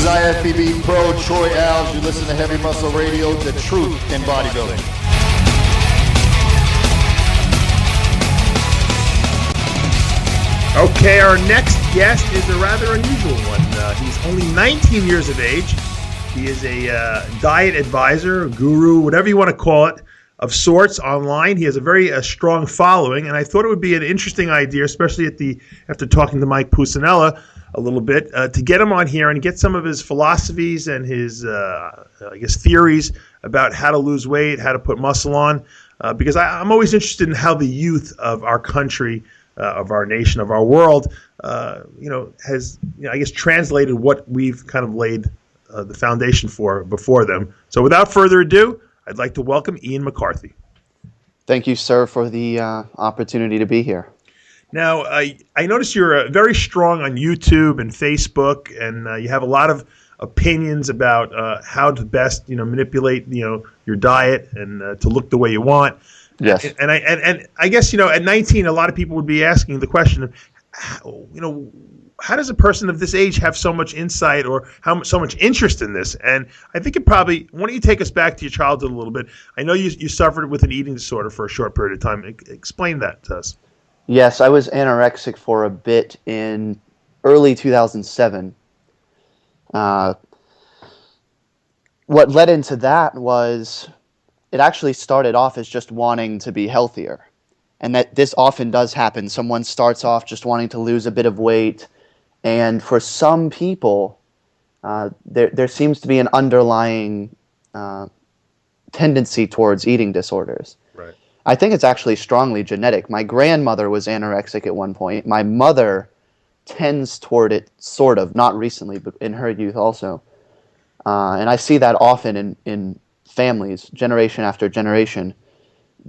is IFBB Pro Troy Alves. You listen to Heavy Muscle Radio, the truth in bodybuilding. Okay, our next guest is a rather unusual one. He's only 19 years of age. He is a diet advisor, guru, whatever you want to call it, of sorts online. He has a very strong following, and I thought it would be an interesting idea, especially after talking to Mike Pucinella a little bit, to get him on here and get some of his philosophies and his, theories about how to lose weight, how to put muscle on, because I'm always interested in how the youth of our country, of our nation, of our world, has, translated what we've kind of laid the foundation for before them. So without further ado, I'd like to welcome Ian McCarthy. Thank you, sir, for the opportunity to be here. Now, I noticed you're very strong on YouTube and Facebook, and you have a lot of opinions about how to best, manipulate, your diet and to look the way you want. Yes. And I guess, at 19, a lot of people would be asking the question of, how does a person of this age have so much insight or so much interest in this? And I think why don't you take us back to your childhood a little bit? I know you suffered with an eating disorder for a short period of time. Explain that to us. Yes, I was anorexic for a bit in early 2007. What led into that was it actually started off as just wanting to be healthier. And that this often does happen. Someone starts off just wanting to lose a bit of weight. And for some people, there seems to be an underlying tendency towards eating disorders. Right. I think it's actually strongly genetic. My grandmother was anorexic at one point. My mother tends toward it, sort of, not recently, but in her youth also. And I see that often in families, generation after generation.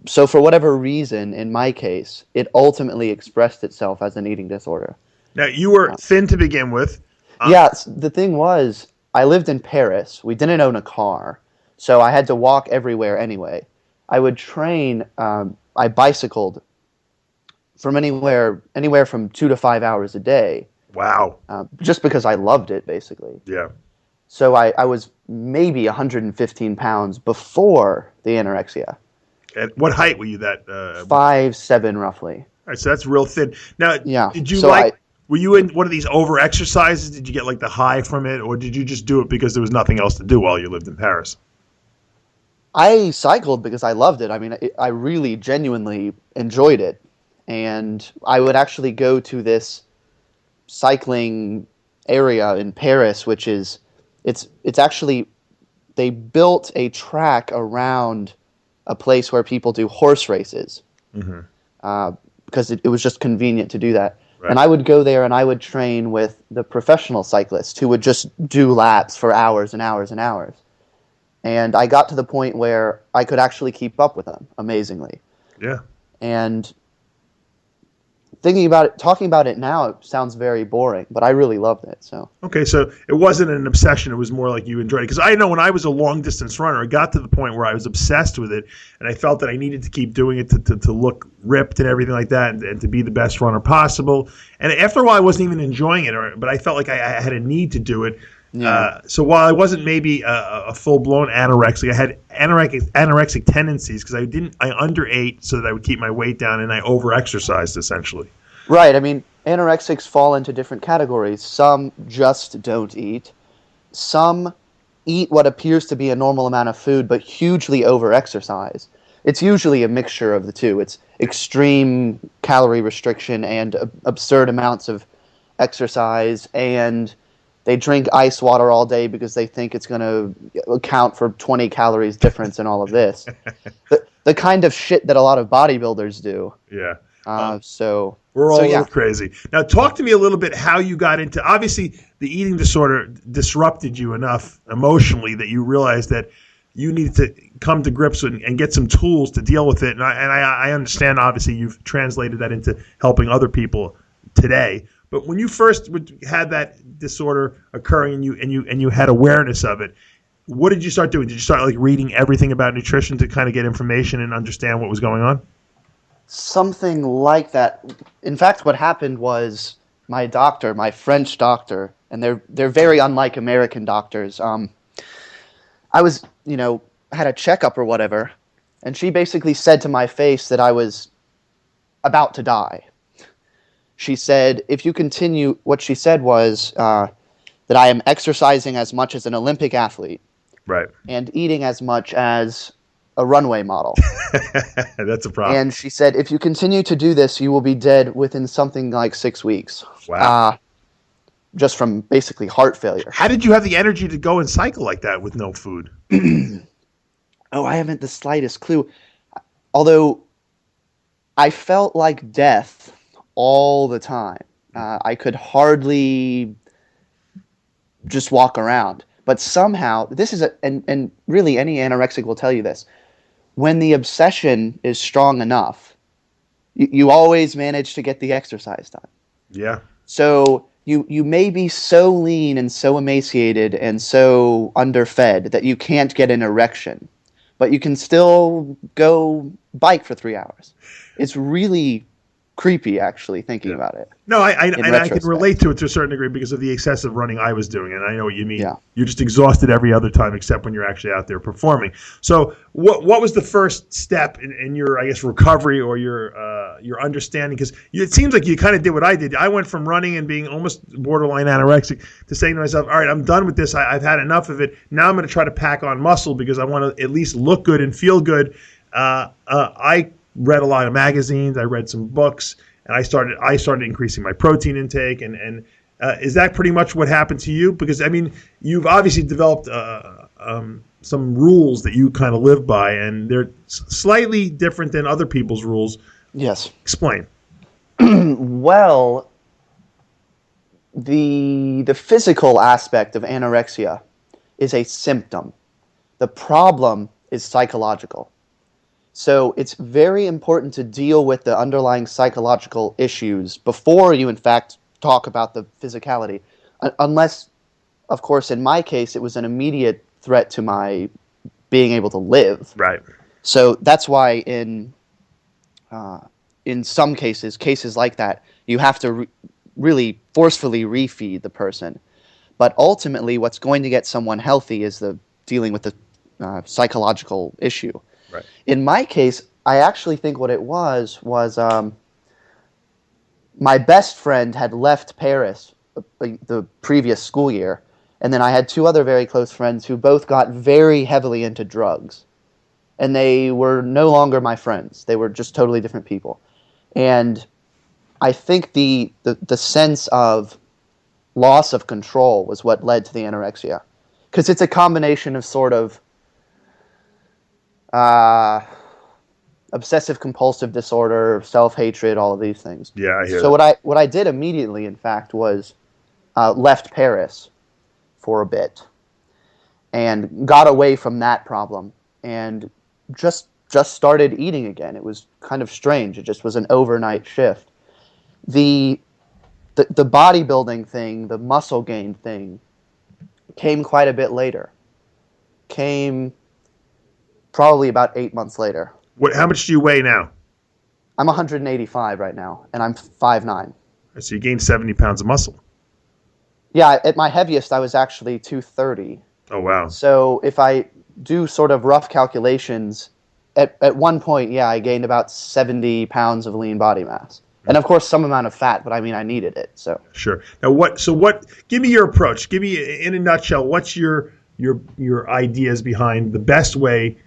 So for whatever reason, in my case, it ultimately expressed itself as an eating disorder. Now, you were thin to begin with. Yes, the thing was, I lived in Paris. We didn't own a car, so I had to walk everywhere anyway. I would train, I bicycled from anywhere from 2 to 5 hours a day. Wow. Just because I loved it, basically. Yeah. So I was maybe 115 pounds before the anorexia. At what height were you that? 5'7", roughly. All right, so that's real thin. Now, yeah. Did you so were you in one of these over exercises? Did you get like the high from it, or did you just do it because there was nothing else to do while you lived in Paris? I cycled because I loved it. I mean, I really genuinely enjoyed it. And I would actually go to this cycling area in Paris, which is, it's actually, they built a track around a place where people do horse races. Mm-hmm. Because it was just convenient to do that. Right. And I would go there and I would train with the professional cyclists who would just do laps for hours and hours and hours. And I got to the point where I could actually keep up with them, amazingly. Yeah. And thinking about it, talking about it now, it sounds very boring, but I really loved it. So okay, so it wasn't an obsession; it was more like you enjoyed it. Because I know when I was a long distance runner, I got to the point where I was obsessed with it, and I felt that I needed to keep doing it to look ripped and everything like that, and to be the best runner possible. And after a while, I wasn't even enjoying it, but I felt like I had a need to do it. Yeah. So while I wasn't maybe a full-blown anorexic, I had anorexic tendencies because I underate so that I would keep my weight down, and I over-exercised essentially. Right. I mean, anorexics fall into different categories. Some just don't eat. Some eat what appears to be a normal amount of food, but hugely over-exercise. It's usually a mixture of the two. It's extreme calorie restriction and absurd amounts of exercise, and they drink ice water all day because they think it's going to account for 20 calories difference in all of this. The kind of shit that a lot of bodybuilders do. Yeah. So we're all a little crazy. Now, talk to me a little bit how you got into. Obviously, the eating disorder disrupted you enough emotionally that you realized that you needed to come to grips and get some tools to deal with it. And I understand. Obviously, you've translated that into helping other people today. But when you first had that disorder occurring and you had awareness of it, what did you start doing? Did you start like reading everything about nutrition to kind of get information and understand what was going on? Something like that. In fact, what happened was my doctor, my French doctor, and they're very unlike American doctors. I was, had a checkup or whatever, and she basically said to my face that I was about to die. She said, if you continue, what she said was that I am exercising as much as an Olympic athlete, Right. and eating as much as a runway model. That's a problem. And she said, if you continue to do this, you will be dead within something like 6 weeks. Wow. Just from basically heart failure. How did you have the energy to go and cycle like that with no food? Oh, I haven't the slightest clue. Although I felt like death all the time. I could hardly just walk around. But somehow, this is and really any anorexic will tell you this, when the obsession is strong enough, you always manage to get the exercise done. Yeah. So you may be so lean and so emaciated and so underfed that you can't get an erection, but you can still go bike for 3 hours. It's really creepy, actually, thinking about it. No, I can retrospect. relate to it to a certain degree because of the excessive running I was doing, and I know what you mean. Yeah. You're just exhausted every other time except when you're actually out there performing. So what was the first step in your, I guess, recovery or your understanding? Because it seems like you kind of did what I did. I went from running and being almost borderline anorexic to saying to myself, all right, I'm done with this. I've had enough of it. Now I'm going to try to pack on muscle because I want to at least look good and feel good. I read a lot of magazines. I read some books. And I started increasing my protein intake, and is that pretty much what happened to you? Because I mean, you've obviously developed some rules that you kind of live by, and they're slightly different than other people's rules. Yes. Explain. Well, the physical aspect of anorexia is a symptom. The problem is psychological. So it's very important to deal with the underlying psychological issues before you, in fact, talk about the physicality. Unless, of course, in my case, it was an immediate threat to my being able to live. Right. So that's why in some cases like that, you have to really forcefully refeed the person. But ultimately, what's going to get someone healthy is dealing with the psychological issue. Right. In my case, I actually think what it was my best friend had left Paris the previous school year, and then I had two other very close friends who both got very heavily into drugs, and they were no longer my friends. They were just totally different people. And I think the sense of loss of control was what led to the anorexia, because it's a combination of sort of obsessive compulsive disorder, self-hatred, all of these things. Yeah, I hear So that. what I did immediately, in fact, was left Paris for a bit and got away from that problem and just started eating again. It was kind of strange. It just was an overnight shift. The bodybuilding thing, the muscle gain thing, came quite a bit later. Came probably about 8 months later. How much do you weigh now? I'm 185 right now, and I'm 5'9". So you gained 70 pounds of muscle. Yeah, at my heaviest, I was actually 230. Oh, wow. So if I do sort of rough calculations, at one point, yeah, I gained about 70 pounds of lean body mass. And of course, some amount of fat, but I mean, I needed it. So Sure. Now, give me your approach. Give me, in a nutshell, what's your ideas behind the best way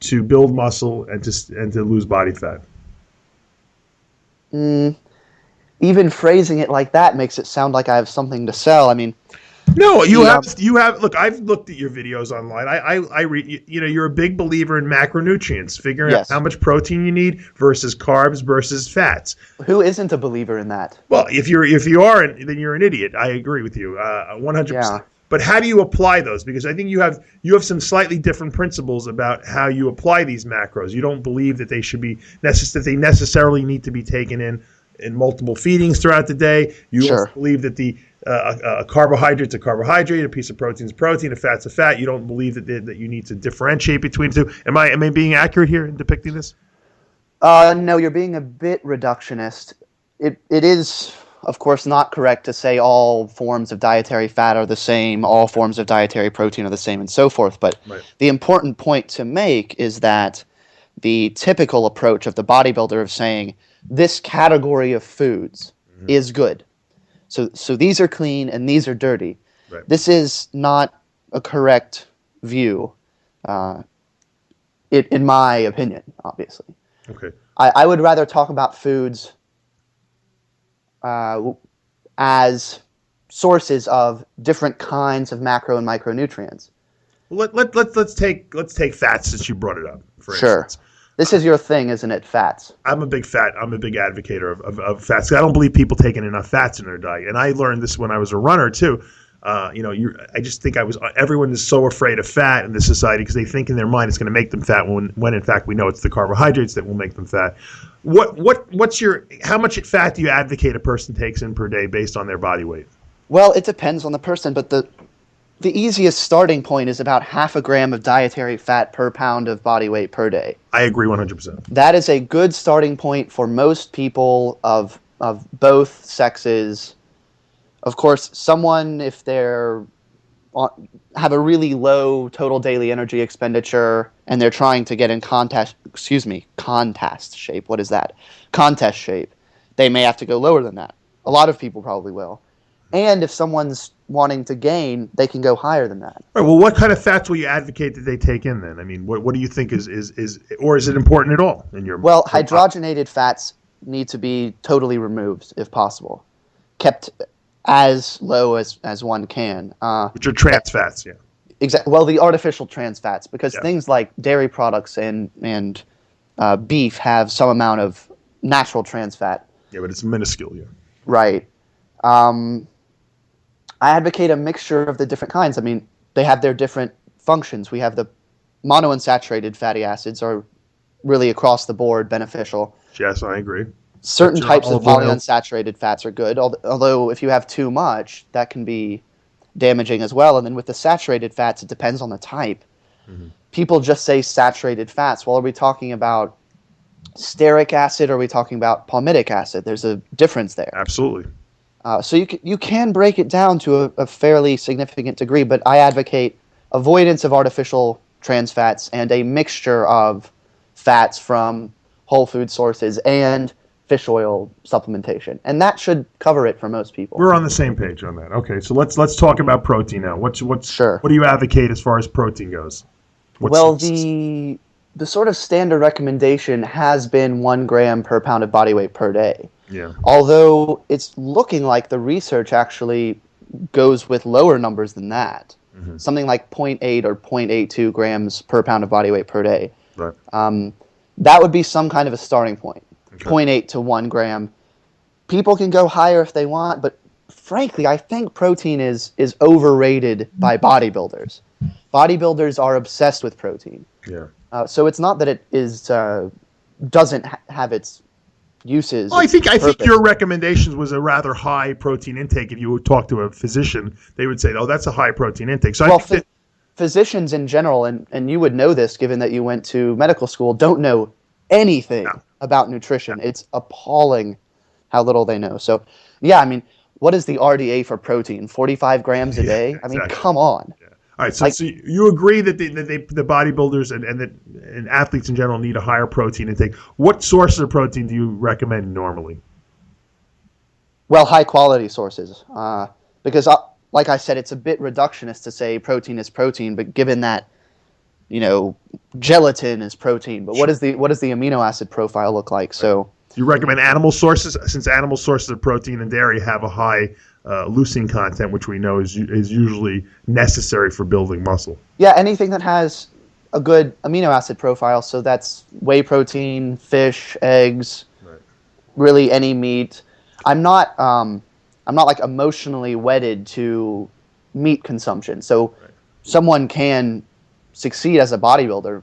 to build muscle and to lose body fat? even phrasing it like that makes it sound like I have something to sell. I mean, no, you have. Look, I've looked at your videos online. I read. You're a big believer in macronutrients, figuring out how much protein you need versus carbs versus fats. Who isn't a believer in that? Well, if you are, then you're an idiot. I agree with you, 100%. But how do you apply those? Because I think you have some slightly different principles about how you apply these macros. You don't believe that they should be that they necessarily need to be taken in multiple feedings throughout the day. You also believe that a carbohydrate's a carbohydrate, a piece of protein's protein, a fat's a fat. You don't believe that you need to differentiate between the two. Am I being accurate here in depicting this? No, you're being a bit reductionist. It is of course, not correct to say all forms of dietary fat are the same, all forms of dietary protein are the same, and so forth. But Right. the important point to make is that the typical approach of the bodybuilder of saying this category of foods is good. So these are clean and these are dirty. Right. This is not a correct view, in my opinion, obviously. Okay. I would rather talk about foods as sources of different kinds of macro and micronutrients. Let's take fats since you brought it up. For Sure. instance. This is your thing, isn't it? Fats. I'm a big advocate of fats. I don't believe people taking enough fats in their diet, and I learned this when I was a runner too. I just think everyone is so afraid of fat in this society because they think in their mind it's going to make them fat when in fact we know it's the carbohydrates that will make them fat. How much fat do you advocate a person takes in per day based on their body weight? Well, it depends on the person, but the easiest starting point is about 0.5 gram of dietary fat per pound of body weight per day. I agree 100%. That is a good starting point for most people of both sexes. Of course, someone, if they're have a really low total daily energy expenditure and they're trying to get in contest shape. What is that? Contest shape. They may have to go lower than that. A lot of people probably will. And if someone's wanting to gain, they can go higher than that. All right, well, what kind of fats will you advocate that they take in then? I mean, what do you think is or is it important at all in your? Well, hydrogenated fats need to be totally removed if possible, kept as low as one can. Which are trans fats, yeah. Exactly. Well, the artificial trans fats, because things like dairy products and beef have some amount of natural trans fat. Yeah, but it's minuscule, yeah. Right. I advocate a mixture of the different kinds. I mean, they have their different functions. We have the monounsaturated fatty acids are really across the board beneficial. Yes, I agree. Certain types of polyunsaturated fats are good, although if you have too much, that can be damaging as well. And then with the saturated fats, it depends on the type. Mm-hmm. People just say saturated fats. Well, are we talking about stearic acid or are we talking about palmitic acid? There's a difference there. Absolutely. So you can break it down to a fairly significant degree, but I advocate avoidance of artificial trans fats and a mixture of fats from whole food sources and fish oil supplementation, and that should cover it for most people. We're on the same page on that. Okay, so let's talk about protein now. Sure. What do you advocate as far as protein goes? The sort of standard recommendation has been 1 gram per pound of body weight per day. Yeah. Although it's looking like the research actually goes with lower numbers than that. Mm-hmm. Something like 0.8 or 0.82 grams per pound of body weight per day. Right. That would be some kind of a starting point. Okay. 0.8 to 1 gram. People can go higher if they want, but frankly, I think protein is overrated by bodybuilders. Bodybuilders are obsessed with protein. Yeah. So it's not that it is doesn't have its uses. Well, I think your recommendations was a rather high protein intake. If you would talk to a physician, they would say, "Oh, that's a high protein intake." So I think physicians in general, and you would know this given that you went to medical school, don't know anything about nutrition. It's appalling how little they know. So, yeah, I mean, what is the RDA for protein? 45 grams a day? I mean, come on. Yeah. All right, so you agree that the bodybuilders and athletes in general need a higher protein intake. What sources of protein do you recommend normally? Well, high-quality sources. Because, like I said, it's a bit reductionist to say protein is protein, but given that, gelatin is protein, but what does the amino acid profile look like? So you recommend animal sources, since animal sources of protein and dairy have a high leucine content, which we know is usually necessary for building muscle. Yeah, anything that has a good amino acid profile. So that's whey protein, fish, eggs, really any meat. I'm not like emotionally wedded to meat consumption. So someone can succeed as a bodybuilder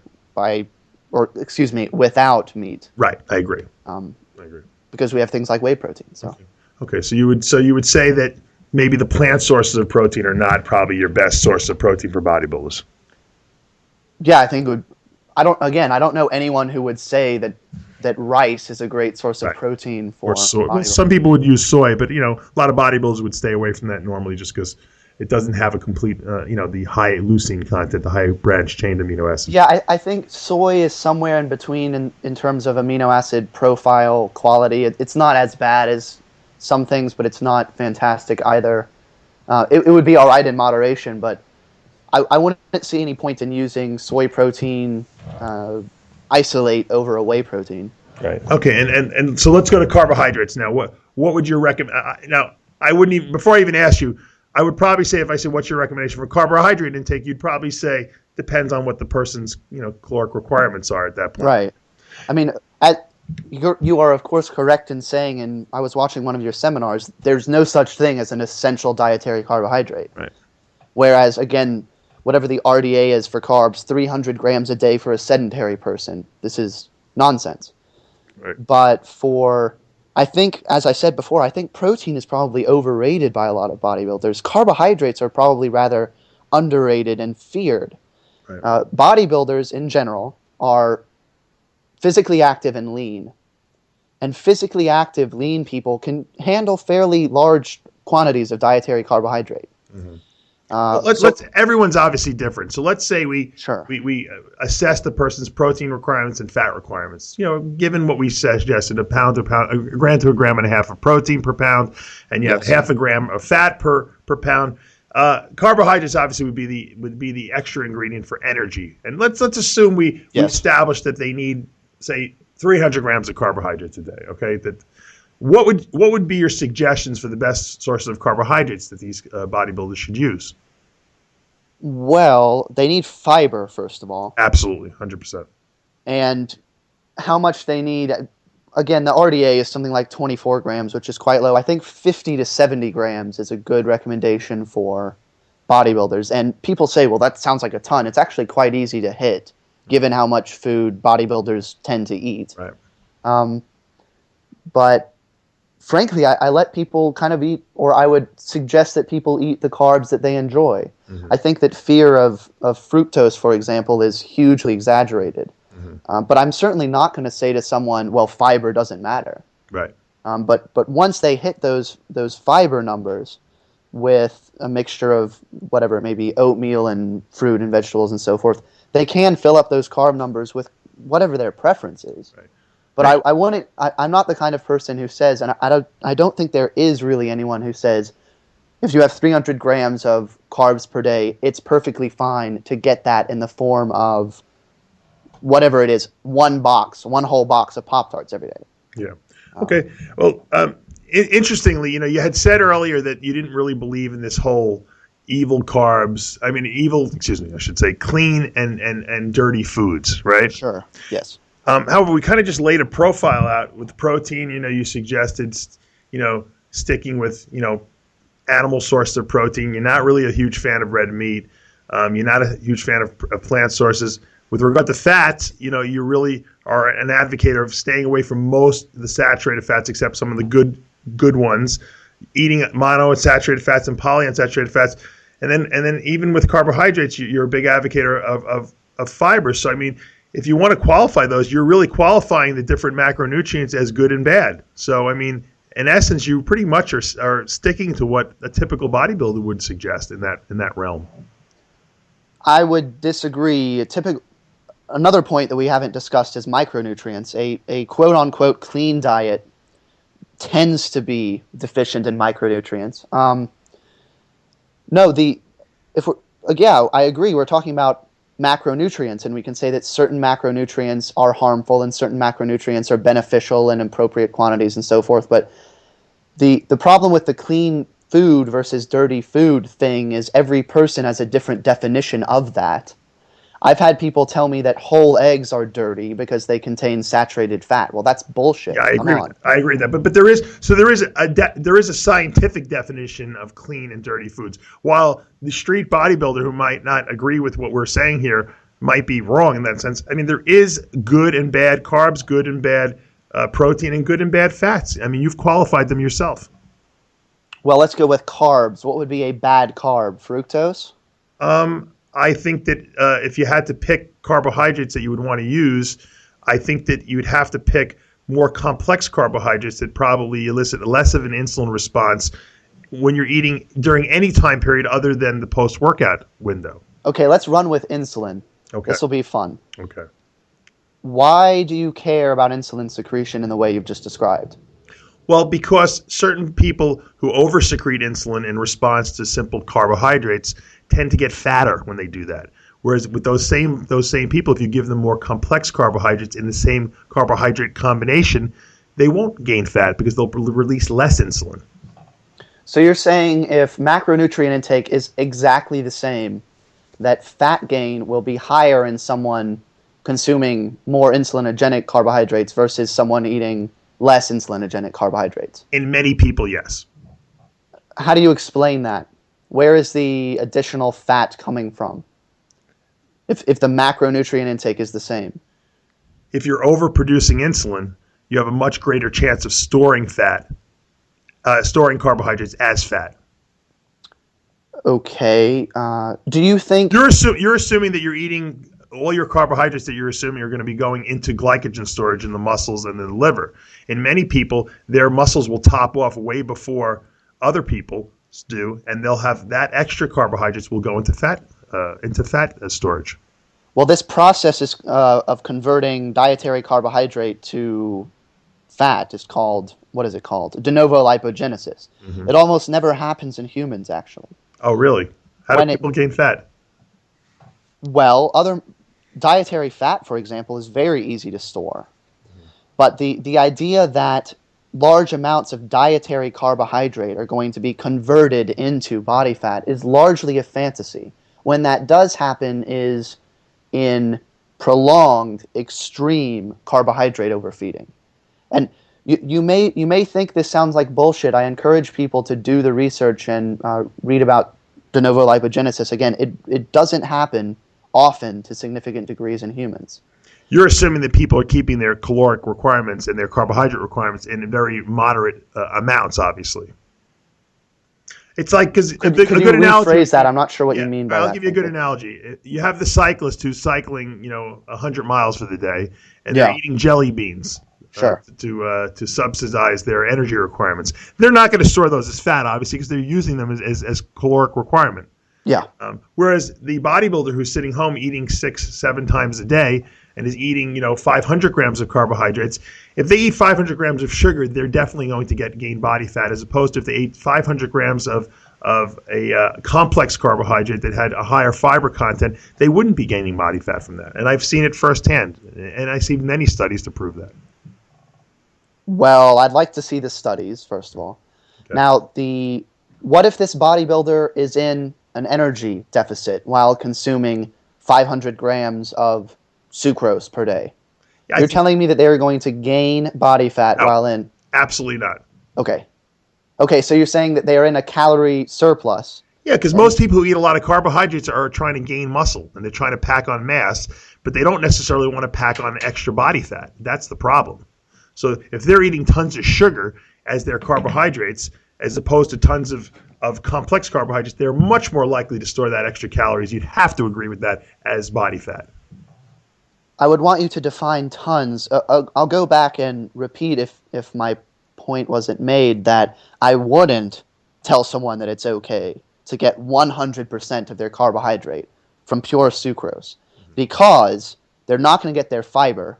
without meat. Right, I agree. I agree. Because we have things like whey protein. So. Okay, so you would say that maybe the plant sources of protein are not probably your best source of protein for bodybuilders. Yeah, I think it would. I don't know anyone who would say that that rice is a great source of Right. protein for Or soy. Well, bodybuilders. some people would use soy, but a lot of bodybuilders would stay away from that normally just because it doesn't have a complete, the high leucine content, the high branched chain amino acids. Yeah, I think soy is somewhere in between in terms of amino acid profile quality. It's not as bad as some things, but it's not fantastic either. It would be all right in moderation, but I wouldn't see any point in using soy protein isolate over a whey protein. Right. Okay, and so let's go to carbohydrates now. What would your recommend? Now, I wouldn't even, before I even ask you, I would probably say, if I said what's your recommendation for carbohydrate intake, you'd probably say depends on what the person's caloric requirements are at that point. Right. I mean, you are of course correct in saying, and I was watching one of your seminars, there's no such thing as an essential dietary carbohydrate. Right. Whereas, again, whatever the RDA is for carbs, 300 grams a day for a sedentary person, this is nonsense. Right. But I think, as I said before, I think protein is probably overrated by a lot of bodybuilders. Carbohydrates are probably rather underrated and feared. Right. Bodybuilders in general are physically active and lean. And physically active, lean people can handle fairly large quantities of dietary carbohydrate. Mm-hmm. So everyone's obviously different. So let's say we Sure. we assess the person's protein requirements and fat requirements. Given what we suggested, a pound to a pound, a gram to a gram and a half of protein per pound, and you have Yes. half a gram of fat per pound. Carbohydrates obviously would be the extra ingredient for energy. And let's assume we established that they need, say, 300 grams of carbohydrates a day. Okay, what would be your suggestions for the best sources of carbohydrates that these bodybuilders should use? Well, they need fiber, first of all. Absolutely, 100%. And how much they need, again, the RDA is something like 24 grams, which is quite low. I think 50 to 70 grams is a good recommendation for bodybuilders. And people say, well, that sounds like a ton. It's actually quite easy to hit, given how much food bodybuilders tend to eat. Right. But frankly, I let people kind of eat, or I would suggest that people eat the carbs that they enjoy. Mm-hmm. I think that fear of fructose, for example, is hugely exaggerated. Mm-hmm. But I'm certainly not going to say to someone, well, fiber doesn't matter. Right. But once they hit those fiber numbers with a mixture of whatever it may be, oatmeal and fruit and vegetables and so forth, they can fill up those carb numbers with whatever their preference is. Right. But I'm not the kind of person who says, and I don't think there is really anyone who says, if you have 300 grams of carbs per day, it's perfectly fine to get that in the form of whatever it is, one whole box of Pop-Tarts every day. Yeah. Okay. Well, interestingly, you had said earlier that you didn't really believe in this whole I should say clean and dirty foods, right? Sure. Yes. However, we kind of just laid a profile out with protein. You suggested, sticking with, animal sources of protein. You're not really a huge fan of red meat. You're not a huge fan of plant sources. With regard to fats, you really are an advocate of staying away from most of the saturated fats, except some of the good ones. Eating monounsaturated fats and polyunsaturated fats, and then even with carbohydrates, you're a big advocate of fiber. So I mean, if you want to qualify those, you're really qualifying the different macronutrients as good and bad. So, I mean, in essence, you pretty much are sticking to what a typical bodybuilder would suggest in that realm. I would disagree. Another point that we haven't discussed is micronutrients. A quote-unquote clean diet tends to be deficient in micronutrients. I agree. We're talking about macronutrients, and we can say that certain macronutrients are harmful and certain macronutrients are beneficial in appropriate quantities and so forth. But the problem with the clean food versus dirty food thing is every person has a different definition of that. I've had people tell me that whole eggs are dirty because they contain saturated fat. Well, that's bullshit. Yeah, I agree with that. But there is a scientific definition of clean and dirty foods. While the street bodybuilder who might not agree with what we're saying here might be wrong in that sense. I mean, there is good and bad carbs, good and bad protein, and good and bad fats. I mean, you've qualified them yourself. Well, let's go with carbs. What would be a bad carb? Fructose? I think that if you had to pick carbohydrates that you would want to use, I think that you'd have to pick more complex carbohydrates that probably elicit less of an insulin response when you're eating during any time period other than the post-workout window. Okay, let's run with insulin. Okay. This will be fun. Okay. Why do you care about insulin secretion in the way you've just described? Well, because certain people who oversecrete insulin in response to simple carbohydrates tend to get fatter when they do that. Whereas with those same people, if you give them more complex carbohydrates in the same carbohydrate combination, they won't gain fat because they'll release less insulin. So you're saying if macronutrient intake is exactly the same, that fat gain will be higher in someone consuming more insulinogenic carbohydrates versus someone eating less insulinogenic carbohydrates? In many people, yes. How do you explain that? Where is the additional fat coming from? If the macronutrient intake is the same. If you're overproducing insulin, you have a much greater chance of storing carbohydrates as fat. Okay. Do you think You're assuming that you're eating all your carbohydrates that you're assuming are going to be going into glycogen storage in the muscles and the liver. In many people, their muscles will top off way before other people do, and they'll have that extra carbohydrates will go into fat storage. Well, this process is of converting dietary carbohydrate to fat is called, what is it called? De novo lipogenesis. Mm-hmm. It almost never happens in humans, actually. Oh, really? How do people gain fat? Well, other dietary fat, for example, is very easy to store. Mm-hmm. But the idea that large amounts of dietary carbohydrate are going to be converted into body fat is largely a fantasy. When that does happen is in prolonged, extreme carbohydrate overfeeding. And you may think this sounds like bullshit. I encourage people to do the research and read about de novo lipogenesis. Again, it doesn't happen often to significant degrees in humans. You're assuming that people are keeping their caloric requirements and their carbohydrate requirements in very moderate amounts, obviously. It's like, because could you rephrase that? I'm not sure what you mean by that. I'll give you a good analogy. You have the cyclist who's cycling, 100 miles for the day, and they're eating jelly beans. Sure. To subsidize their energy requirements. They're not going to store those as fat, obviously, because they're using them as caloric requirement. Yeah. Whereas the bodybuilder who's sitting home eating 6-7 times a day and is eating 500 grams of carbohydrates, if they eat 500 grams of sugar, they're definitely going to gain body fat, as opposed to if they ate 500 grams of a complex carbohydrate that had a higher fiber content, they wouldn't be gaining body fat from that. And I've seen it firsthand, and I see many studies to prove that. Well, I'd like to see the studies, first of all. Okay. Now, what if this bodybuilder is in an energy deficit while consuming 500 grams of sucrose per day? Yeah, You're telling me that they're going to gain body fat while in... Absolutely not. Okay, so you're saying that they are in a calorie surplus. Yeah, because most people who eat a lot of carbohydrates are trying to gain muscle, and they're trying to pack on mass, but they don't necessarily want to pack on extra body fat. That's the problem. So if they're eating tons of sugar as their carbohydrates, as opposed to tons of complex carbohydrates, they're much more likely to store that extra calories. You'd have to agree with that as body fat. I would want you to define tons. I'll go back and repeat if my point wasn't made, that I wouldn't tell someone that it's okay to get 100% of their carbohydrate from pure sucrose, because they're not going to get their fiber.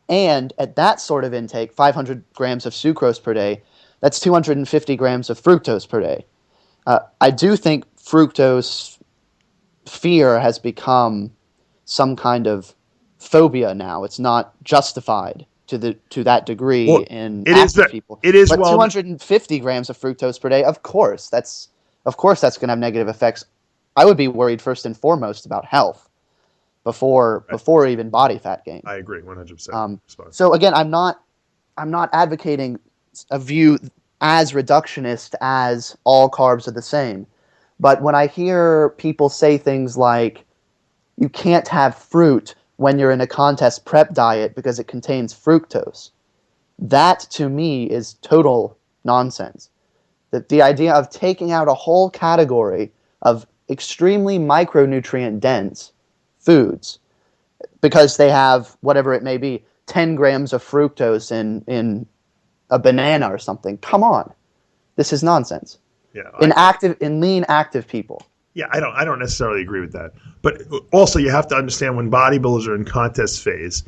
And at that sort of intake, 500 grams of sucrose per day, that's 250 grams of fructose per day. I do think fructose fear has become some kind of phobia now. It's not justified to that degree in active people. It is, but 250 grams of fructose per day, of course that's going to have negative effects. I would be worried first and foremost about health before even body fat gain. I agree 100%. So again, I'm not advocating a view as reductionist as all carbs are the same. But when I hear people say things like, you can't have fruit when you're in a contest prep diet because it contains fructose, that to me is total nonsense. The idea of taking out a whole category of extremely micronutrient dense foods, because they have whatever it may be, 10 grams of fructose in a banana or something. Come on, this is nonsense. Yeah, In lean active people. Yeah, I don't necessarily agree with that. But also, you have to understand when bodybuilders are in contest phase,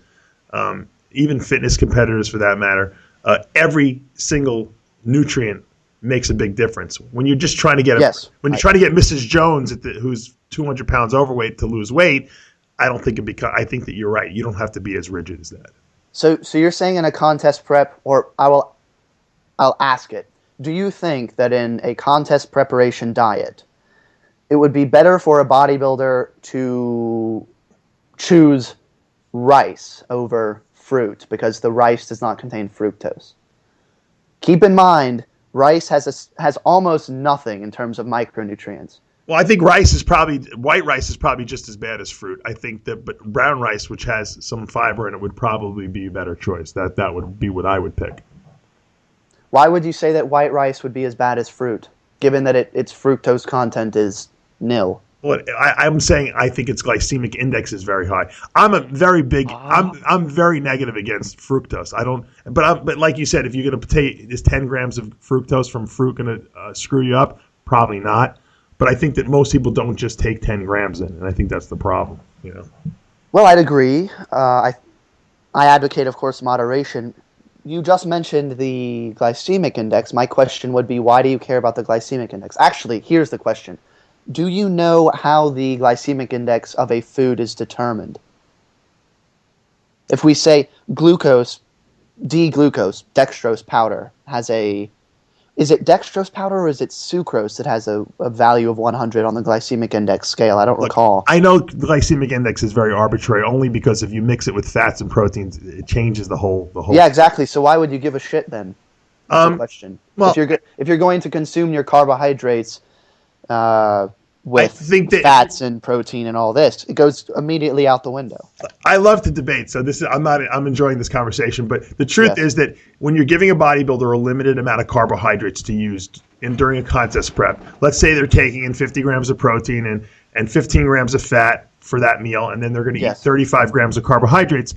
even fitness competitors for that matter, every single nutrient makes a big difference. When you're just trying to get try to get Mrs. Jones who's 200 pounds overweight to lose weight, I don't think I think that you're right. You don't have to be as rigid as that. So you're saying in a contest prep, or I'll ask it. Do you think that in a contest preparation diet, it would be better for a bodybuilder to choose rice over fruit because the rice does not contain fructose? Keep in mind, rice has almost nothing in terms of micronutrients. Well, I think white rice is probably just as bad as fruit. I think but brown rice, which has some fiber in it, would probably be a better choice. That would be what I would pick. Why would you say that white rice would be as bad as fruit, given that its fructose content is nil? Well, I'm saying I think its glycemic index is very high. I'm I'm very negative against fructose. But like you said, if you're going to take is 10 grams of fructose from fruit going to screw you up? Probably not. But I think that most people don't just take 10 grams in, and I think that's the problem. Well, I'd agree. I advocate, of course, moderation. You just mentioned the glycemic index. My question would be, why do you care about the glycemic index? Actually, here's the question. Do you know how the glycemic index of a food is determined? If we say glucose, D-glucose, dextrose powder, is it dextrose powder or is it sucrose that has a value of 100 on the glycemic index scale? I don't recall. I know the glycemic index is very arbitrary only because if you mix it with fats and proteins, it changes the whole. Yeah, exactly. So why would you give a shit then? That's the question. Well, if you're going to consume your carbohydrates with fats and protein and all this, it goes immediately out the window. I love to debate, so I'm enjoying this conversation. But the truth is that when you're giving a bodybuilder a limited amount of carbohydrates to use during a contest prep, let's say they're taking in 50 grams of protein and 15 grams of fat for that meal, and then they're going to eat 35 grams of carbohydrates.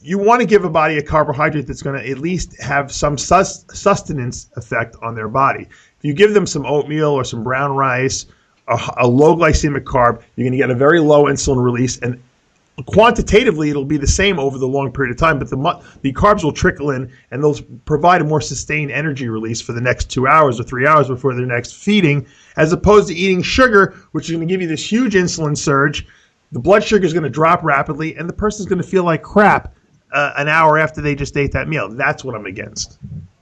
You want to give a body a carbohydrate that's going to at least have some sustenance effect on their body. If you give them some oatmeal or some brown rice, a low glycemic carb, you're going to get a very low insulin release, and quantitatively it'll be the same over the long period of time, but the carbs will trickle in and they'll provide a more sustained energy release for the next 2 hours or 3 hours before their next feeding, as opposed to eating sugar, which is going to give you this huge insulin surge. The blood sugar is going to drop rapidly, and the person's going to feel like crap an hour after they just ate that meal. That's what I'm against.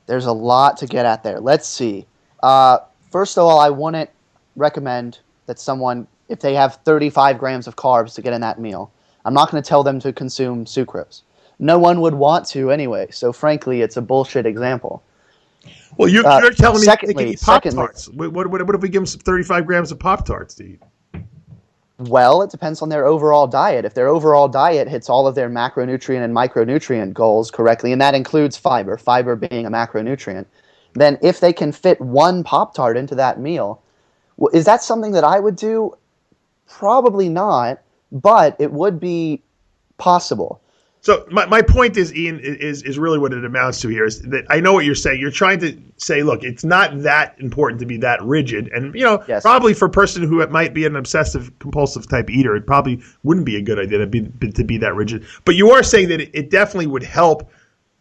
There's a lot to get at there. Let's see. First of all, I wouldn't recommend that someone, if they have 35 grams of carbs to get in that meal, I'm not going to tell them to consume sucrose. No one would want to anyway, so frankly, it's a bullshit example. Well, you're telling me they can eat Pop-Tarts. What if we give them some 35 grams of Pop-Tarts to eat? Well, it depends on their overall diet. If their overall diet hits all of their macronutrient and micronutrient goals correctly, and that includes fiber being a macronutrient, then if they can fit one Pop-Tart into that meal, is that something that I would do? Probably not, but it would be possible. So my point is, Ian, is really what it amounts to here is that I know what you're saying. You're trying to say, look, it's not that important to be that rigid. And, probably for a person who might be an obsessive compulsive type eater, it probably wouldn't be a good idea to be that rigid. But you are saying that it definitely would help,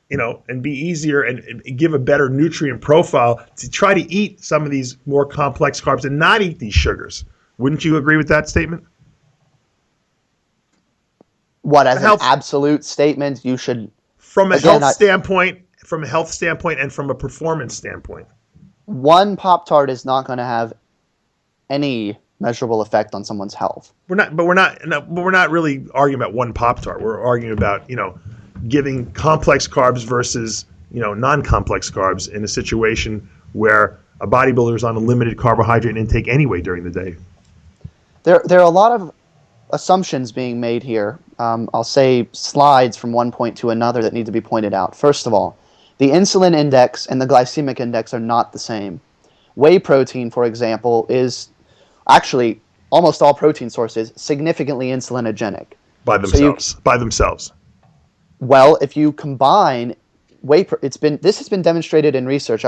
and be easier and give a better nutrient profile to try to eat some of these more complex carbs and not eat these sugars. Wouldn't you agree with that statement? What, as an absolute statement, you should... From a health standpoint, and from a performance standpoint. One Pop-Tart is not going to have any measurable effect on someone's health. We're not really arguing about one Pop-Tart. We're arguing about, giving complex carbs versus, non-complex carbs in a situation where a bodybuilder is on a limited carbohydrate intake anyway during the day. There are a lot of assumptions being made here. I'll say slides from one point to another that need to be pointed out. First of all, the insulin index and the glycemic index are not the same. Whey protein, for example, is actually almost all protein sources significantly insulinogenic. by themselves. Well, if you combine this has been demonstrated in research.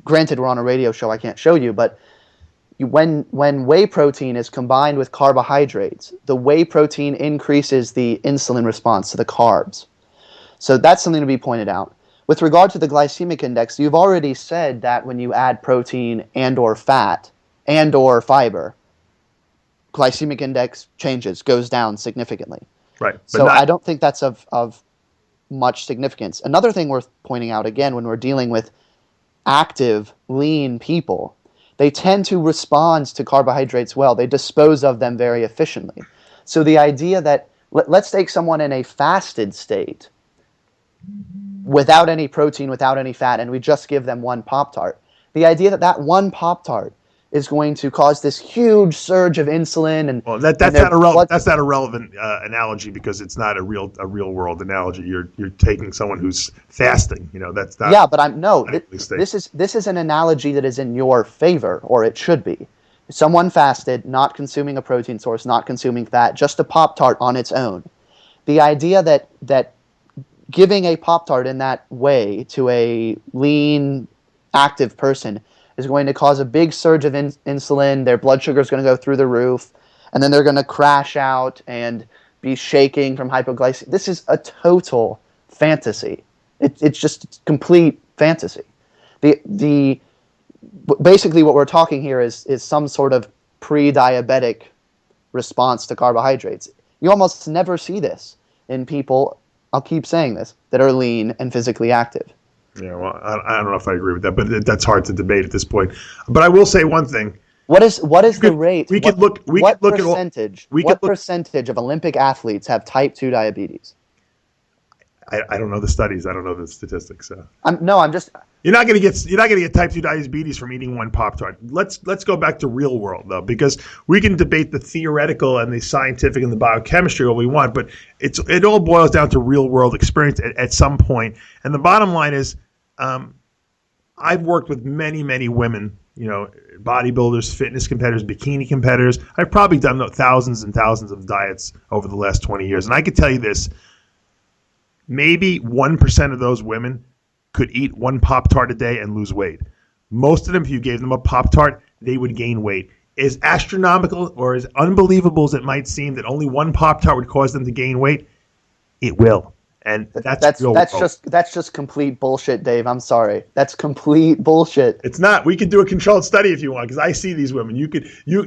Granted, we're on a radio show, I can't show you, but when whey protein is combined with carbohydrates, the whey protein increases the insulin response to the carbs. So that's something to be pointed out. With regard to the glycemic index, you've already said that when you add protein and or fat and or fiber, glycemic index changes, goes down significantly. Right. So I don't think that's of much significance. Another thing worth pointing out, again, when we're dealing with active, lean people, they tend to respond to carbohydrates well. They dispose of them very efficiently. So the idea that, let's take someone in a fasted state without any protein, without any fat, and we just give them one Pop-Tart. The idea that one Pop-Tart is going to cause this huge surge of insulin and that's not a relevant analogy, because it's not a real world analogy. You're taking someone who's fasting. That's not. Yeah, but this is an analogy that is in your favor, or it should be. Someone fasted, not consuming a protein source, not consuming fat, just a Pop-Tart on its own. The idea that giving a Pop-Tart in that way to a lean, active person is going to cause a big surge of insulin, their blood sugar is going to go through the roof, and then they're going to crash out and be shaking from hypoglycemia. This is a total fantasy. It's just complete fantasy. Basically what we're talking here is some sort of pre-diabetic response to carbohydrates. You almost never see this in people, I'll keep saying this, that are lean and physically active. Yeah, well, I don't know if I agree with that, but that's hard to debate at this point. But I will say one thing. What is the rate? What percentage of Olympic athletes have type 2 diabetes? I don't know the studies. I don't know the statistics. So. You're not going to get type 2 diabetes from eating one Pop-Tart. Let's go back to real world though, because we can debate the theoretical and the scientific and the biochemistry all we want, but it all boils down to real world experience at some point. And the bottom line is, I've worked with many women, bodybuilders, fitness competitors, bikini competitors. I've probably done thousands and thousands of diets over the last 20 years, and I can tell you this: maybe 1% of those women could eat one Pop-Tart a day and lose weight. Most of them, if you gave them a Pop-Tart, they would gain weight. As astronomical or as unbelievable as it might seem that only one Pop-Tart would cause them to gain weight, it will. And that's just complete bullshit, Dave. I'm sorry. That's complete bullshit. It's not. We could do a controlled study if you want, because I see these women.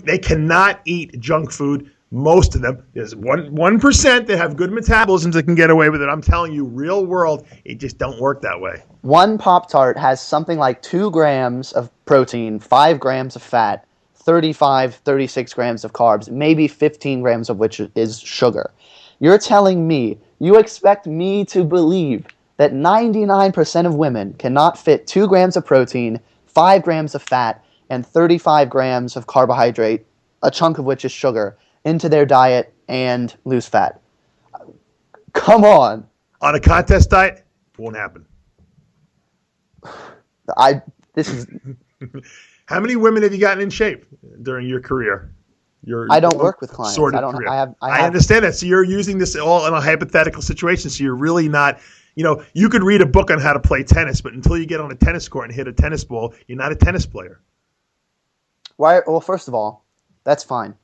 They cannot eat junk food. Most of them. There's 1% that have good metabolisms that can get away with it. I'm telling you, real world, it just don't work that way. One Pop-Tart has something like 2 grams of protein, 5 grams of fat, 36 grams of carbs, maybe 15 grams of which is sugar. You're telling me, you expect me to believe that 99% of women cannot fit 2 grams of protein, 5 grams of fat, and 35 grams of carbohydrate, a chunk of which is sugar, into their diet and lose fat? Come on. On a contest diet, it won't happen. How many women have you gotten in shape during your career? I don't work with clients. I understand that. So you're using this all in a hypothetical situation. So you're really not, you could read a book on how to play tennis, but until you get on a tennis court and hit a tennis ball, you're not a tennis player. Why? Well, first of all, that's fine.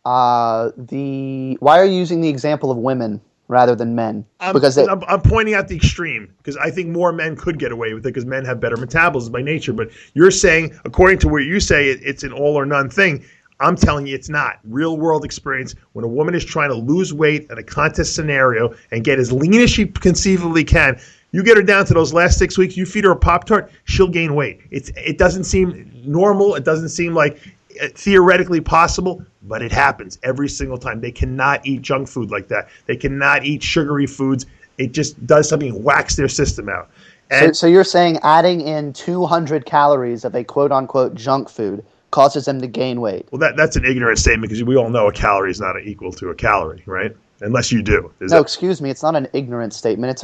Why are you using the example of women rather than men? I'm pointing out the extreme, because I think more men could get away with it because men have better metabolism by nature. But you're saying, according to what you say, it's an all or none thing. I'm telling you it's not. Real world experience, when a woman is trying to lose weight in a contest scenario and get as lean as she conceivably can, you get her down to those last 6 weeks, you feed her a Pop-Tart, she'll gain weight. It doesn't seem normal. It doesn't seem like theoretically possible, but it happens every single time. They cannot eat junk food like that. They cannot eat sugary foods. It just does something, whacks their system out. So you're saying adding in 200 calories of a quote-unquote junk food causes them to gain weight? Well, that's an ignorant statement, because we all know a calorie is not equal to a calorie, right? Unless you do. Excuse me. It's not an ignorant statement.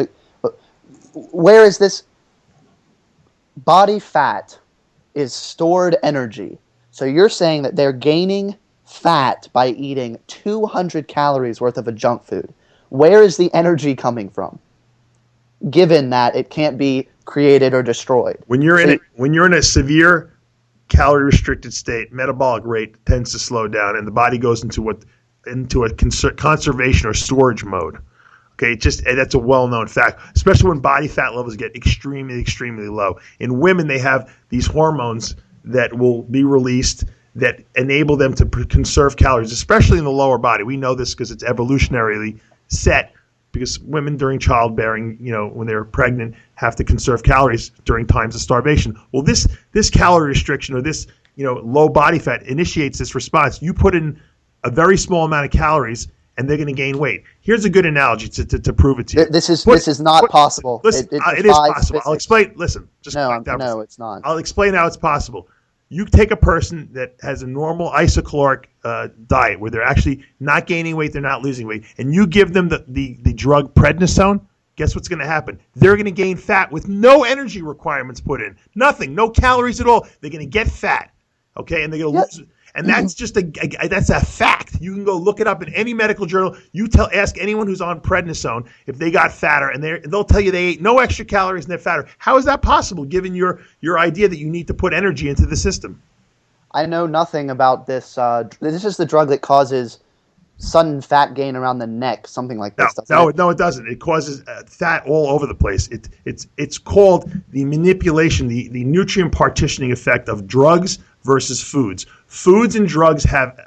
Where is this? Body fat is stored energy. So you're saying that they're gaining fat by eating 200 calories worth of a junk food. Where is the energy coming from? Given that it can't be created or destroyed. When you're in a severe calorie restricted state, metabolic rate tends to slow down, and the body goes into a conservation or storage mode. Okay, that's a well-known fact, especially when body fat levels get extremely, extremely low. In women, they have these hormones that will be released that enable them to conserve calories, especially in the lower body. We know this because it's evolutionarily set, because women during childbearing, when they're pregnant, have to conserve calories during times of starvation. Well, this calorie restriction or this low body fat initiates this response. You put in a very small amount of calories, and they're going to gain weight. Here's a good analogy to prove it to you. This is not possible. Listen, it is possible. Physics. I'll explain. Listen, no, it's not. I'll explain how it's possible. You take a person that has a normal isocaloric diet where they're actually not gaining weight, they're not losing weight, and you give them the drug prednisone. Guess what's going to happen? They're going to gain fat with no energy requirements put in, nothing, no calories at all. They're going to get fat, okay, and they're going to lose. And that's just that's a fact. You can go look it up in any medical journal. Ask anyone who's on prednisone if they got fatter, and they'll tell you they ate no extra calories and they're fatter. How is that possible, given your idea that you need to put energy into the system? I know nothing about this. This is the drug that causes sudden fat gain around the neck, something like this. No, it doesn't. It causes fat all over the place. It's called the manipulation, the nutrient partitioning effect of drugs versus foods. Foods and drugs have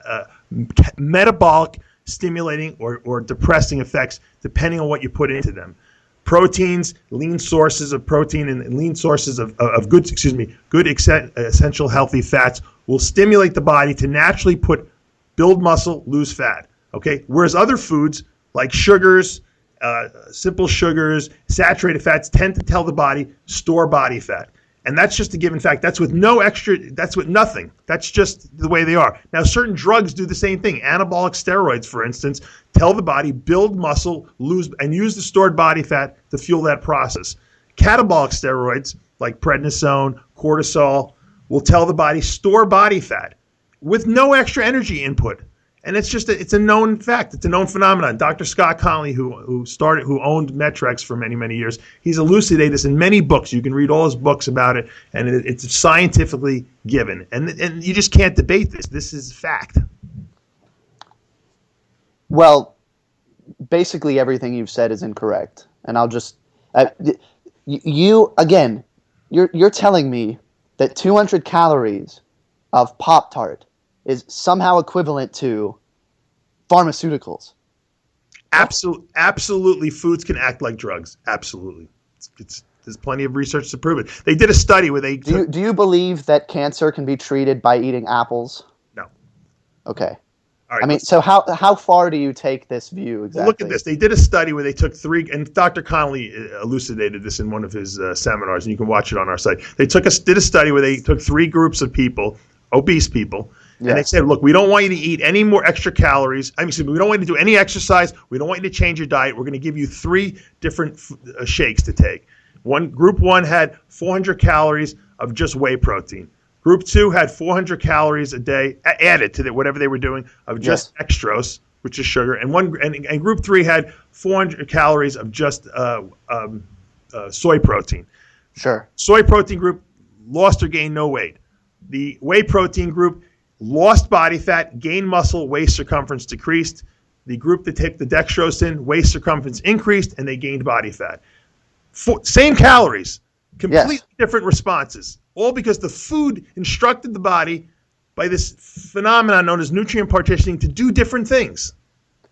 metabolic stimulating or depressing effects depending on what you put into them. Proteins, lean sources of protein and lean sources of good essential healthy fats will stimulate the body to naturally build muscle, lose fat. Okay, whereas other foods like sugars, simple sugars, saturated fats tend to tell the body store body fat. And that's just a given fact. That's with nothing. That's just the way they are. Now, certain drugs do the same thing. Anabolic steroids, for instance, tell the body build muscle, lose, and use the stored body fat to fuel that process. Catabolic steroids, like prednisone, cortisol, will tell the body store body fat with no extra energy input. And it's a known fact. It's a known phenomenon. Dr. Scott Connolly, who owned Metrex for many, many years, he's elucidated this in many books. You can read all his books about it, and it's scientifically given. And you just can't debate this. This is fact. Well, basically everything you've said is incorrect. And I'll just you're telling me that 200 calories of Pop-Tart is somehow equivalent to pharmaceuticals. Absolutely, foods can act like drugs. Absolutely, there's plenty of research to prove it. They did a study where they do you believe that cancer can be treated by eating apples? No. Okay. All right, I mean, so how far do you take this view exactly? Well, look at this. They did a study where they took and Dr. Connolly elucidated this in one of his seminars, and you can watch it on our site. They did a study where they took 3 groups of people, obese people. And they said, look, we don't want you to eat any more extra calories. We don't want you to do any exercise. We don't want you to change your diet. We're going to give you 3 different shakes to take. Group 1 had 400 calories of just whey protein. Group 2 had 400 calories a day added to whatever they were doing of just dextrose, which is sugar. And Group 3 had 400 calories of just soy protein. Sure. Soy protein group lost or gained no weight. The whey protein group lost body fat, gained muscle, waist circumference decreased. The group that took the dextrose in, waist circumference increased, and they gained body fat. Same calories, completely different responses, all because the food instructed the body by this phenomenon known as nutrient partitioning to do different things.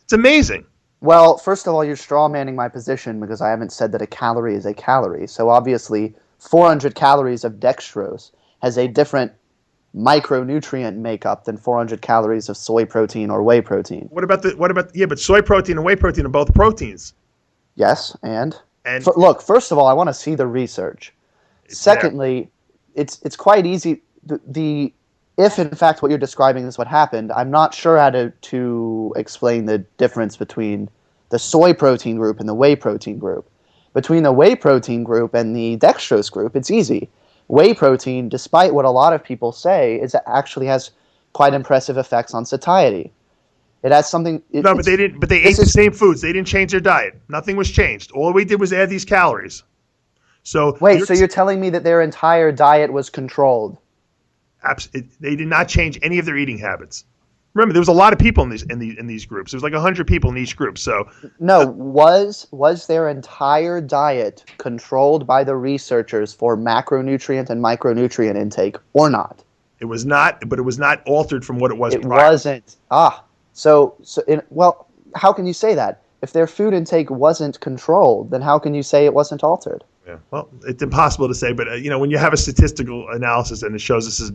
It's amazing. Well, first of all, you're strawmanning my position because I haven't said that a calorie is a calorie. So obviously, 400 calories of dextrose has a different micronutrient makeup than 400 calories of soy protein or whey protein. But soy protein and whey protein are both proteins. Yes, look, first of all, I want to see the research. Secondly, it's quite easy. If in fact what you're describing is what happened, I'm not sure how to explain the difference between the soy protein group and the whey protein group. Between the whey protein group and the dextrose group, it's easy. Whey protein, despite what a lot of people say, actually has quite impressive effects on satiety. It has something. No, but they didn't. But they ate the same foods. They didn't change their diet. Nothing was changed. All we did was add these calories. So wait, so you're telling me that their entire diet was controlled? They did not change any of their eating habits. Remember, there was a lot of people in these groups. There was like 100 people in each group. So no, was their entire diet controlled by the researchers for macronutrient and micronutrient intake or not? It was not, but it was not altered from what it was. It wasn't. Well, how can you say that? If their food intake wasn't controlled, then how can you say it wasn't altered? Yeah, well, it's impossible to say, but when you have a statistical analysis and it shows this is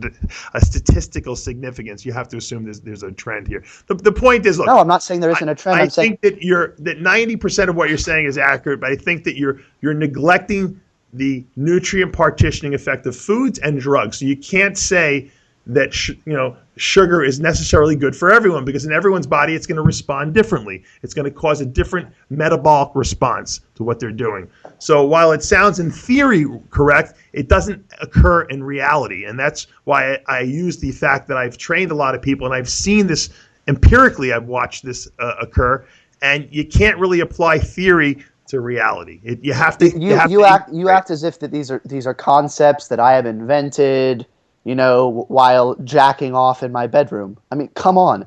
a statistical significance, you have to assume there's a trend here. The point is, look. No, I'm not saying there isn't a trend. I think that 90% of what you're saying is accurate, but I think that you're neglecting the nutrient partitioning effect of foods and drugs. So you can't say that sugar is necessarily good for everyone, because in everyone's body it's going to respond differently. It's going to cause a different metabolic response to what they're doing. So while it sounds in theory correct, it doesn't occur in reality, and that's why I use the fact that I've trained a lot of people and I've seen this empirically. I've watched this occur, and you can't really apply theory to reality. You have to. You act as if that these are concepts that I have invented, while jacking off in my bedroom. I mean, come on.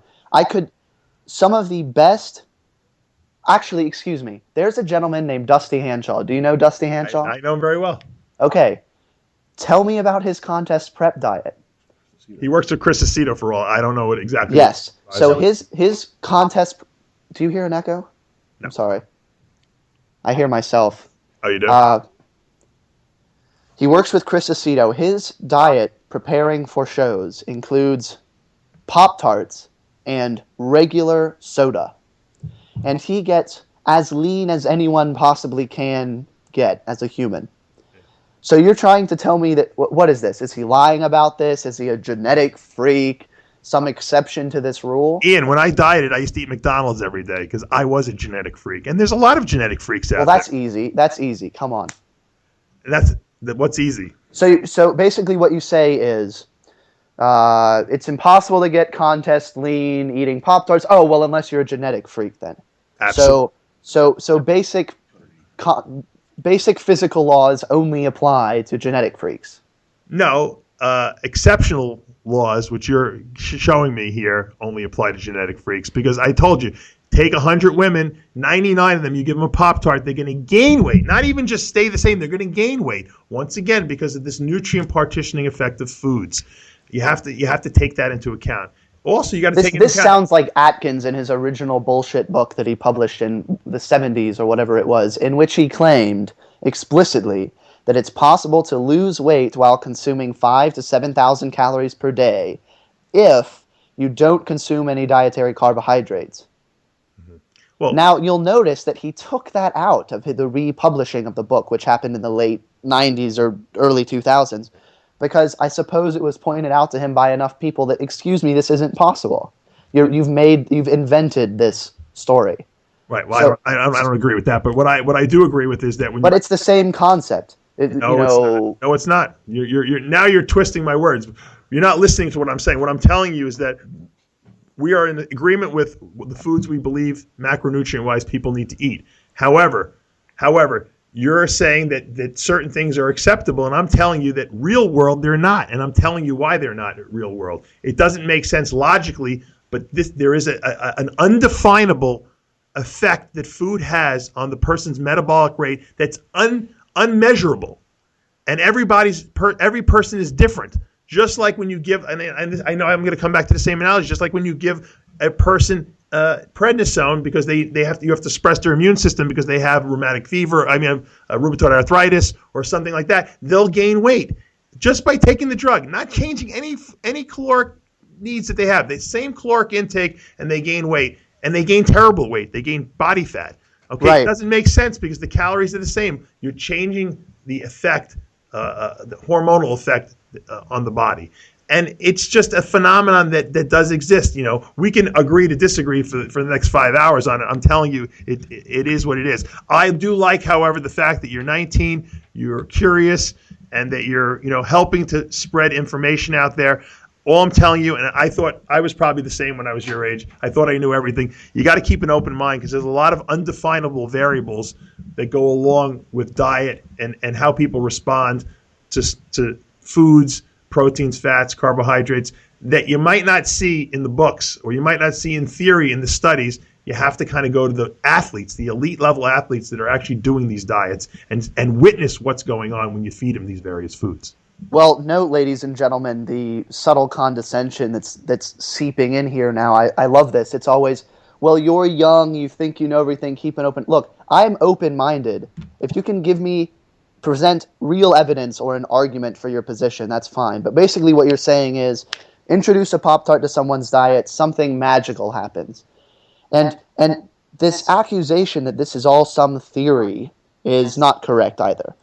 Some of the best. Actually, excuse me. There's a gentleman named Dusty Hanshaw. Do you know Dusty Hanshaw? I know him very well. Okay. Tell me about his contest prep diet. He works with Chris Aceto for all. I don't know what exactly. Yes. So his contest. Do you hear an echo? No. I'm sorry. I hear myself. Oh, you do? He works with Chris Aceto. His diet preparing for shows includes Pop-Tarts and regular soda. And he gets as lean as anyone possibly can get as a human. So you're trying to tell me that, what is this? Is he lying about this? Is he a genetic freak? Some exception to this rule? Ian, when I dieted, I used to eat McDonald's every day because I was a genetic freak. And there's a lot of genetic freaks out there. Well, that's easy. That's easy. Come on. What's easy? So basically what you say is it's impossible to get contest lean eating Pop-Tarts. Oh, well, unless you're a genetic freak then. Absolutely. So basic physical laws only apply to genetic freaks. No, exceptional laws, which you're showing me here, only apply to genetic freaks, because I told you, take 100 women, 99 of them, you give them a Pop-Tart, they're going to gain weight. Not even just stay the same, they're going to gain weight. Once again, because of this nutrient partitioning effect of foods. You have to take that into account. Also, you got to take into account. This sounds like Atkins in his original bullshit book that he published in the 70s or whatever it was, in which he claimed explicitly that it's possible to lose weight while consuming 5,000 to 7,000 calories per day if you don't consume any dietary carbohydrates. Mm-hmm. Well, now, you'll notice that he took that out of the republishing of the book, which happened in the late 90s or early 2000s, because I suppose it was pointed out to him by enough people that, excuse me, this isn't possible. You've invented this story. Right. Well, so, I don't agree with that, but what I do agree with is that when. But it's the same concept. It's not. No, it's not. You're twisting my words. You're not listening to what I'm saying. What I'm telling you is that we are in agreement with the foods we believe macronutrient-wise people need to eat. However, you're saying that certain things are acceptable, and I'm telling you that real world they're not, and I'm telling you why they're not real world. It doesn't make sense logically, but there is an undefinable effect that food has on the person's metabolic rate that's unmeasurable, and every person is different. Just like when you give, and I know I'm going to come back to the same analogy. Just like when you give a person prednisone because you have to suppress their immune system because they have rheumatic fever, rheumatoid arthritis or something like that, they'll gain weight just by taking the drug, not changing any caloric needs that they have. The same caloric intake, and they gain weight, and they gain terrible weight. They gain body fat. Okay, right. It doesn't make sense because the calories are the same. You're changing the effect, the hormonal effect on the body. And it's just a phenomenon that does exist. We can agree to disagree for the next 5 hours on it. I'm telling you, it is what it is. I do like, however, the fact that you're 19, you're curious, and that you're helping to spread information out there. All I'm telling you, and I thought I was probably the same when I was your age. I thought I knew everything. You got to keep an open mind because there's a lot of undefinable variables that go along with diet and how people respond to foods, proteins, fats, carbohydrates that you might not see in the books or you might not see in theory in the studies. You have to kind of go to the athletes, the elite level athletes that are actually doing these diets and witness what's going on when you feed them these various foods. Well, note, ladies and gentlemen, the subtle condescension that's seeping in here now. I love this. It's always, well, you're young, you think you know everything, keep an open... Look, I'm open-minded. If you can present real evidence or an argument for your position, that's fine. But basically what you're saying is, introduce a Pop-Tart to someone's diet, something magical happens. And this accusation that this is all some theory is not correct either.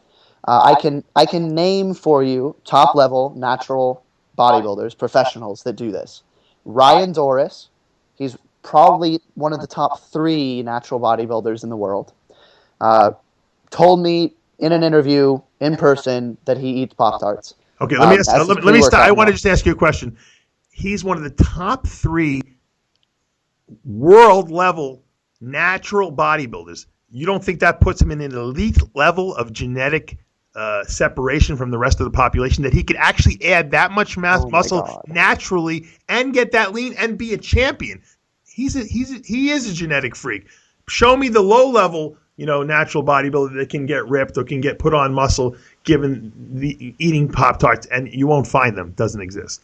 I can name for you top-level natural bodybuilders, professionals that do this. Ryan Doris, he's probably one of the top 3 natural bodybuilders in the world, told me in an interview in person that he eats Pop-Tarts. Okay, let me stop. I want to just ask you a question. He's one of the top 3 world-level natural bodybuilders. You don't think that puts him in an elite level of genetic separation from the rest of the population, that he could actually add that much muscle naturally and get that lean and be a champion? He is a genetic freak. Show me the low level, natural bodybuilder that can get ripped or can get put on muscle given the eating Pop-Tarts, and you won't find them. Doesn't exist.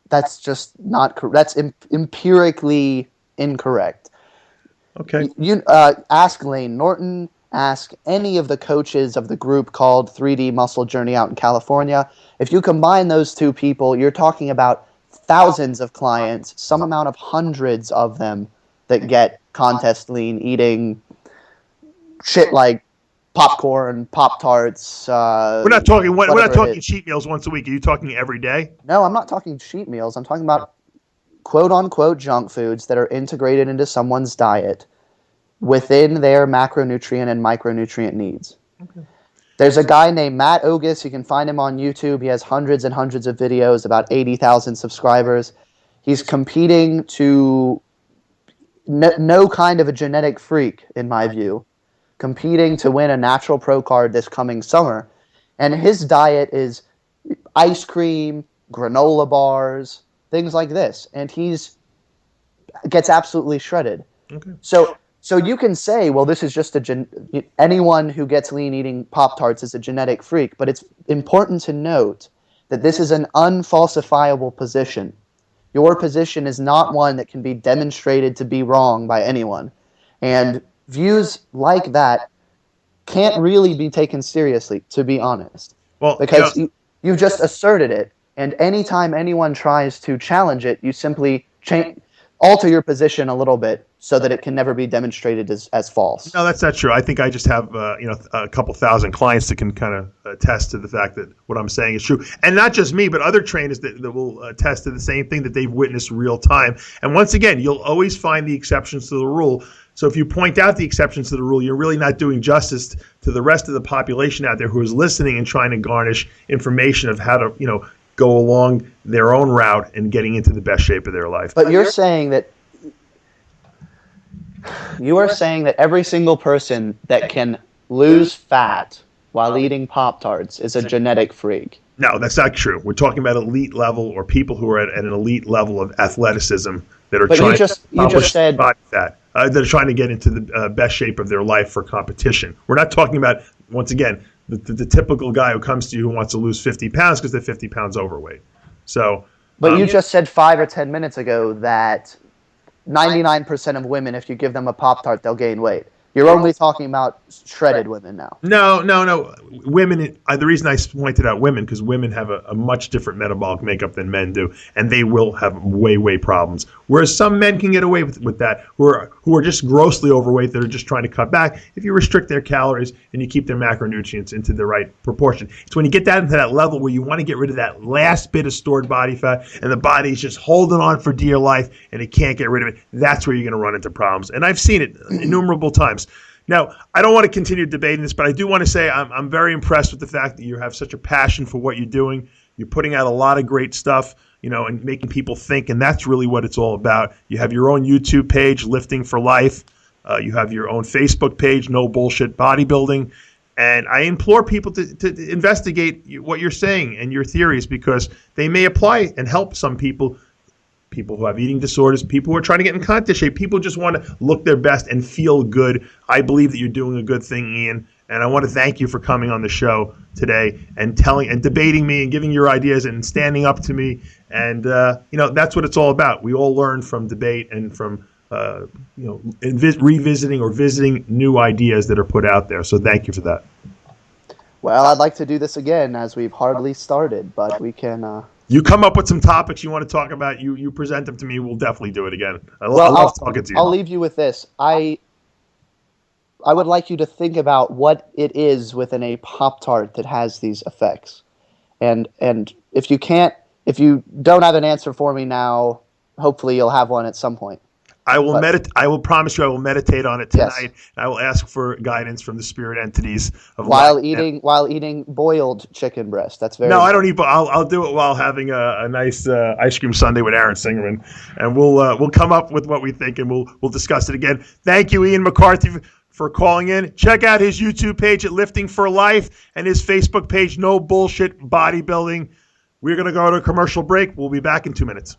That's just not correct. That's empirically incorrect. Okay. You ask Lane Norton, ask any of the coaches of the group called 3D Muscle Journey out in California. If you combine those two people, you're talking about thousands of clients, some amount of hundreds of them that get contest lean eating shit like popcorn, Pop-Tarts. We're not talking cheat meals once a week. Are you talking every day? No, I'm not talking cheat meals. I'm talking about quote-unquote junk foods that are integrated into someone's diet within their macronutrient and micronutrient needs. Okay. There's a guy named Matt Ogus. You can find him on YouTube. He has hundreds and hundreds of videos, about 80,000 subscribers. He's competing to no kind of a genetic freak, in my view, competing to win a natural pro card this coming summer. And his diet is ice cream, granola bars, things like this, and gets absolutely shredded. Okay. So you can say, well, this is just anyone who gets lean eating Pop-Tarts is a genetic freak, but it's important to note that this is an unfalsifiable position. Your position is not one that can be demonstrated to be wrong by anyone, and views like that can't really be taken seriously, to be honest. Well, because you've just asserted it. And anytime anyone tries to challenge it, you simply alter your position a little bit so that it can never be demonstrated as false. No, that's not true. I think I just have a couple thousand clients that can kind of attest to the fact that what I'm saying is true. And not just me, but other trainers that will attest to the same thing that they've witnessed real time. And once again, you'll always find the exceptions to the rule. So if you point out the exceptions to the rule, you're really not doing justice to the rest of the population out there who is listening and trying to garnish information of how to, go along their own route and getting into the best shape of their life. But you're saying that every single person that can lose fat while eating Pop-Tarts is a genetic freak. No, that's not true. We're talking about elite level or people who are at an elite level of athleticism that are trying to accomplish body fat. That are trying to get into the best shape of their life for competition. We're not talking about, once again, the typical guy who comes to you who wants to lose 50 pounds because they're 50 pounds overweight. So, but you just said 5 or 10 minutes ago that 99% of women, if you give them a Pop-Tart, they'll gain weight. You're only talking about shredded women now. No. Women, the reason I pointed out women, because women have a much different metabolic makeup than men do, and they will have way problems. Whereas some men can get away with that, who are just grossly overweight, that are just trying to cut back. If you restrict their calories and you keep their macronutrients into the right proportion. It's when you get that into that level where you want to get rid of that last bit of stored body fat, and the body's just holding on for dear life, and it can't get rid of it. That's where you're going to run into problems. And I've seen it innumerable times. Now, I don't want to continue debating this, but I do want to say I'm very impressed with the fact that you have such a passion for what you're doing. You're putting out a lot of great stuff, and making people think, and that's really what it's all about. You have your own YouTube page, Lifting for Life. You have your own Facebook page, No Bullshit Bodybuilding. And I implore people to investigate what you're saying and your theories, because they may apply and help some people who have eating disorders, people who are trying to get in contest shape, people just want to look their best and feel good. I believe that you're doing a good thing, Ian, and I want to thank you for coming on the show today and debating me and giving your ideas and standing up to me. And that's what it's all about. We all learn from debate and from revisiting or visiting new ideas that are put out there. So thank you for that. Well, I'd like to do this again, as we've hardly started, but we can. You come up with some topics you want to talk about. You present them to me. We'll definitely do it again. I love talking to you. I'll leave you with this. I would like you to think about what it is within a Pop-Tart that has these effects, and if you don't have an answer for me now, hopefully you'll have one at some point. I will promise you I will meditate on it tonight. Yes. I will ask for guidance from the spirit entities of while eating boiled chicken breast. That's very. No, I don't eat. I'll do it while having a nice ice cream sundae with Aaron Singerman, and we'll come up with what we think, and we'll discuss it again. Thank you, Ian McCarthy, for calling in. Check out his YouTube page at Lifting for Life and his Facebook page, No Bullshit Bodybuilding. We're going to go to a commercial break. We'll be back in 2 minutes.